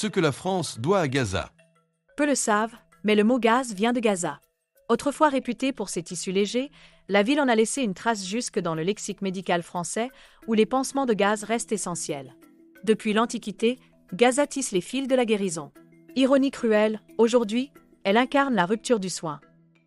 ce que la France doit à Gaza. Peu le savent, mais le mot gaz vient de Gaza. Autrefois réputée pour ses tissus légers, la ville en a laissé une trace jusque dans le lexique médical français, où les pansements de gaz restent essentiels. Depuis l'Antiquité, Gaza tisse les fils de la guérison. Ironie cruelle, aujourd'hui, elle incarne la rupture du soin.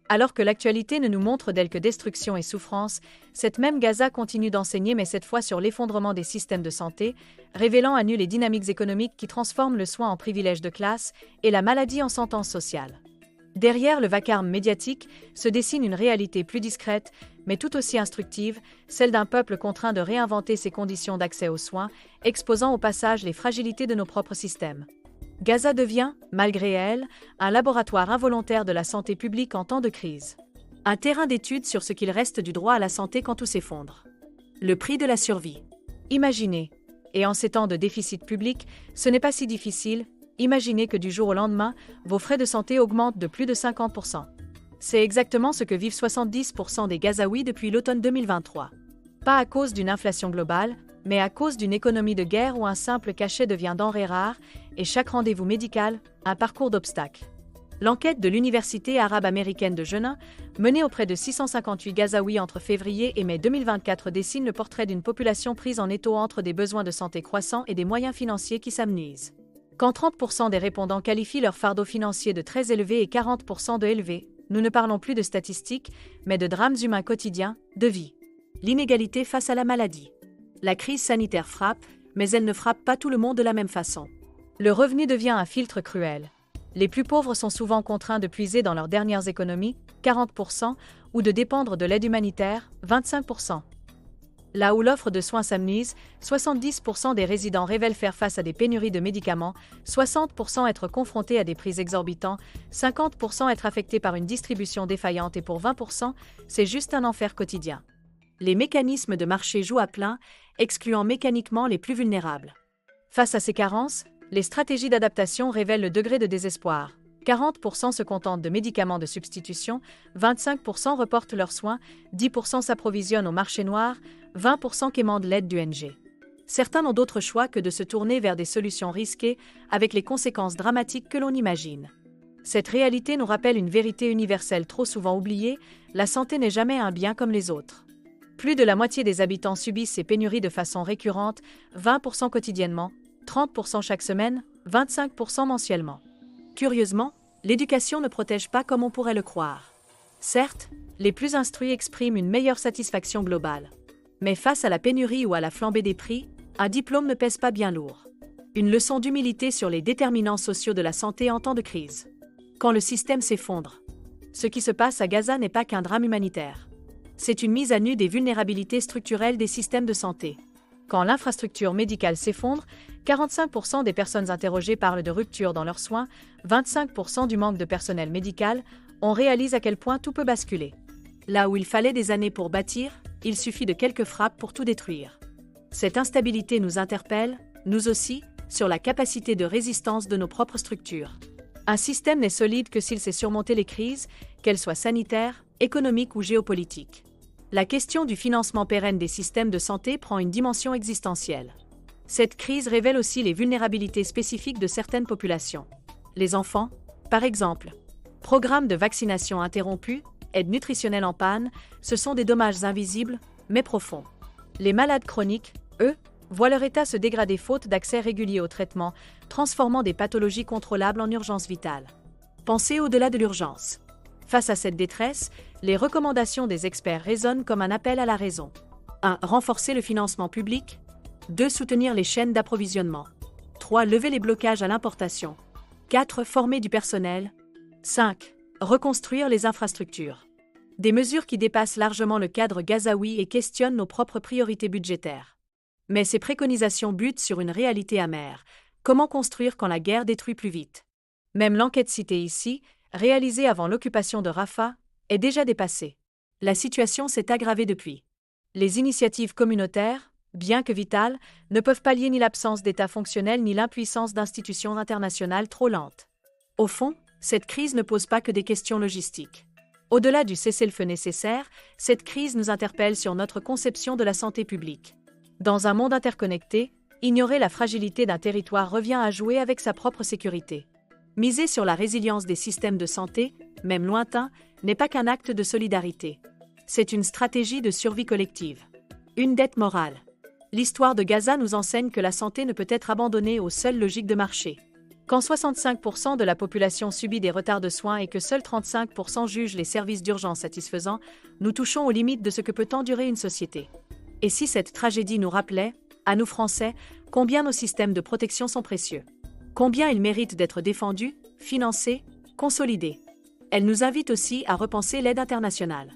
Alors que l'actualité ne nous montre d'elle que destruction et souffrance, cette même Gaza continue d'enseigner, mais cette fois sur l'effondrement des systèmes de santé, révélant à nu les dynamiques économiques qui transforment le soin en privilège de classe et la maladie en sentence sociale. Derrière le vacarme médiatique se dessine une réalité plus discrète, mais tout aussi instructive, celle d'un peuple contraint de réinventer ses conditions d'accès aux soins, exposant au passage les fragilités de nos propres systèmes. Gaza devient, malgré elle, un laboratoire involontaire de la santé publique en temps de crise. Un terrain d'étude sur ce qu'il reste du droit à la santé quand tout s'effondre. Le prix de la survie. Imaginez, et en ces temps de déficit public, ce n'est pas si difficile, imaginez que du jour au lendemain, vos frais de santé augmentent de plus de 50%. C'est exactement ce que vivent 70% des Gazaouis depuis l'automne 2023. Pas à cause d'une inflation globale, mais à cause d'une économie de guerre où un simple cachet devient denrée rare et chaque rendez-vous médical, un parcours d'obstacles. L'enquête de l'Université arabe américaine de Jenin, menée auprès de 658 Gazaouis entre février et mai 2024, dessine le portrait d'une population prise en étau entre des besoins de santé croissants et des moyens financiers qui s'amenuisent. Quand 30% des répondants qualifient leur fardeau financier de très élevé et 40% de élevé, nous ne parlons plus de statistiques, mais de drames humains quotidiens, de vie. L'inégalité face à la maladie. La crise sanitaire frappe, mais elle ne frappe pas tout le monde de la même façon. Le revenu devient un filtre cruel. Les plus pauvres sont souvent contraints de puiser dans leurs dernières économies, 40%, ou de dépendre de l'aide humanitaire, 25%. Là où l'offre de soins s'amenuise, 70% des résidents révèlent faire face à des pénuries de médicaments, 60% être confrontés à des prix exorbitants, 50% être affectés par une distribution défaillante et pour 20%, c'est juste un enfer quotidien. Les mécanismes de marché jouent à plein, excluant mécaniquement les plus vulnérables. Face à ces carences, les stratégies d'adaptation révèlent le degré de désespoir. 40% se contentent de médicaments de substitution, 25% reportent leurs soins, 10% s'approvisionnent au marché noir, 20% quémandent l'aide du NG. Certains n'ont d'autre choix que de se tourner vers des solutions risquées, avec les conséquences dramatiques que l'on imagine. Cette réalité nous rappelle une vérité universelle trop souvent oubliée, la santé n'est jamais un bien comme les autres. Plus de la moitié des habitants subissent ces pénuries de façon récurrente, 20% quotidiennement, 30% chaque semaine, 25% mensuellement. Curieusement, l'éducation ne protège pas comme on pourrait le croire. Certes, les plus instruits expriment une meilleure satisfaction globale. Mais face à la pénurie ou à la flambée des prix, un diplôme ne pèse pas bien lourd. Une leçon d'humilité sur les déterminants sociaux de la santé en temps de crise. Quand le système s'effondre. Ce qui se passe à Gaza n'est pas qu'un drame humanitaire. C'est une mise à nu des vulnérabilités structurelles des systèmes de santé. Quand l'infrastructure médicale s'effondre, 45% des personnes interrogées parlent de rupture dans leurs soins, 25% du manque de personnel médical, on réalise à quel point tout peut basculer. Là où il fallait des années pour bâtir, il suffit de quelques frappes pour tout détruire. Cette instabilité nous interpelle, nous aussi, sur la capacité de résistance de nos propres structures. Un système n'est solide que s'il sait surmonter les crises, qu'elles soient sanitaires, économiques ou géopolitiques. La question du financement pérenne des systèmes de santé prend une dimension existentielle. Cette crise révèle aussi les vulnérabilités spécifiques de certaines populations. Les enfants, par exemple. Programmes de vaccination interrompus, aide nutritionnelle en panne, ce sont des dommages invisibles, mais profonds. Les malades chroniques, eux, voient leur état se dégrader faute d'accès régulier au traitement, transformant des pathologies contrôlables en urgence vitale. Pensez au-delà de l'urgence. Face à cette détresse, les recommandations des experts résonnent comme un appel à la raison. 1. Renforcer le financement public. 2. Soutenir les chaînes d'approvisionnement. 3. Lever les blocages à l'importation. 4. Former du personnel. 5. Reconstruire les infrastructures. Des mesures qui dépassent largement le cadre gazaoui et questionnent nos propres priorités budgétaires. Mais ces préconisations butent sur une réalité amère. Comment construire quand la guerre détruit plus vite? Même l'enquête citée ici, réalisée avant l'occupation de Rafah, est déjà dépassée. La situation s'est aggravée depuis. Les initiatives communautaires, bien que vitales, ne peuvent pallier ni l'absence d'État fonctionnel ni l'impuissance d'institutions internationales trop lentes. Au fond, cette crise ne pose pas que des questions logistiques. Au-delà du cessez-le-feu nécessaire, cette crise nous interpelle sur notre conception de la santé publique. Dans un monde interconnecté, Ignorer la fragilité d'un territoire revient à jouer avec sa propre sécurité. Miser sur la résilience des systèmes de santé, même lointains, n'est pas qu'un acte de solidarité. C'est une stratégie de survie collective. Une dette morale. L'histoire de Gaza nous enseigne que la santé ne peut être abandonnée aux seules logiques de marché. Quand 65% de la population subit des retards de soins et que seuls 35% jugent les services d'urgence satisfaisants, nous touchons aux limites de ce que peut endurer une société. Et si cette tragédie nous rappelait, à nous Français, combien nos systèmes de protection sont précieux, combien ils méritent d'être défendus, financés, consolidés. Elle nous invite aussi à repenser l'aide internationale.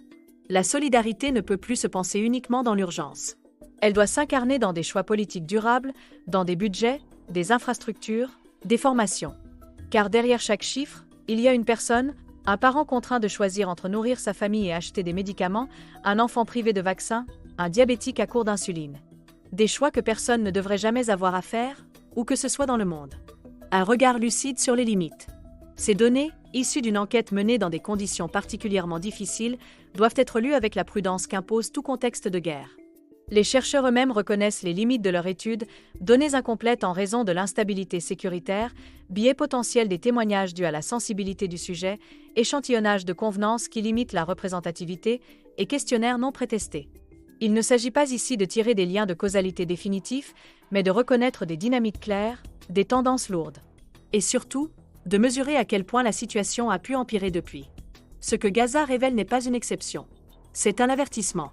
La solidarité ne peut plus se penser uniquement dans l'urgence. Elle doit s'incarner dans des choix politiques durables, dans des budgets, des infrastructures, des formations. Car derrière chaque chiffre, il y a une personne, un parent contraint de choisir entre nourrir sa famille et acheter des médicaments, un enfant privé de vaccins, un diabétique à court d'insuline. Des choix que personne ne devrait jamais avoir à faire, où que ce soit dans le monde. Un regard lucide sur les limites. Ces données, issues d'une enquête menée dans des conditions particulièrement difficiles, doivent être lues avec la prudence qu'impose tout contexte de guerre. Les chercheurs eux-mêmes reconnaissent les limites de leur étude, données incomplètes en raison de l'instabilité sécuritaire, biais potentiels des témoignages dus à la sensibilité du sujet, échantillonnage de convenances qui limitent la représentativité et questionnaires non prétestés. Il ne s'agit pas ici de tirer des liens de causalité définitifs, mais de reconnaître des dynamiques claires, des tendances lourdes. Et surtout, de mesurer à quel point la situation a pu empirer depuis. Ce que Gaza révèle n'est pas une exception. C'est un avertissement.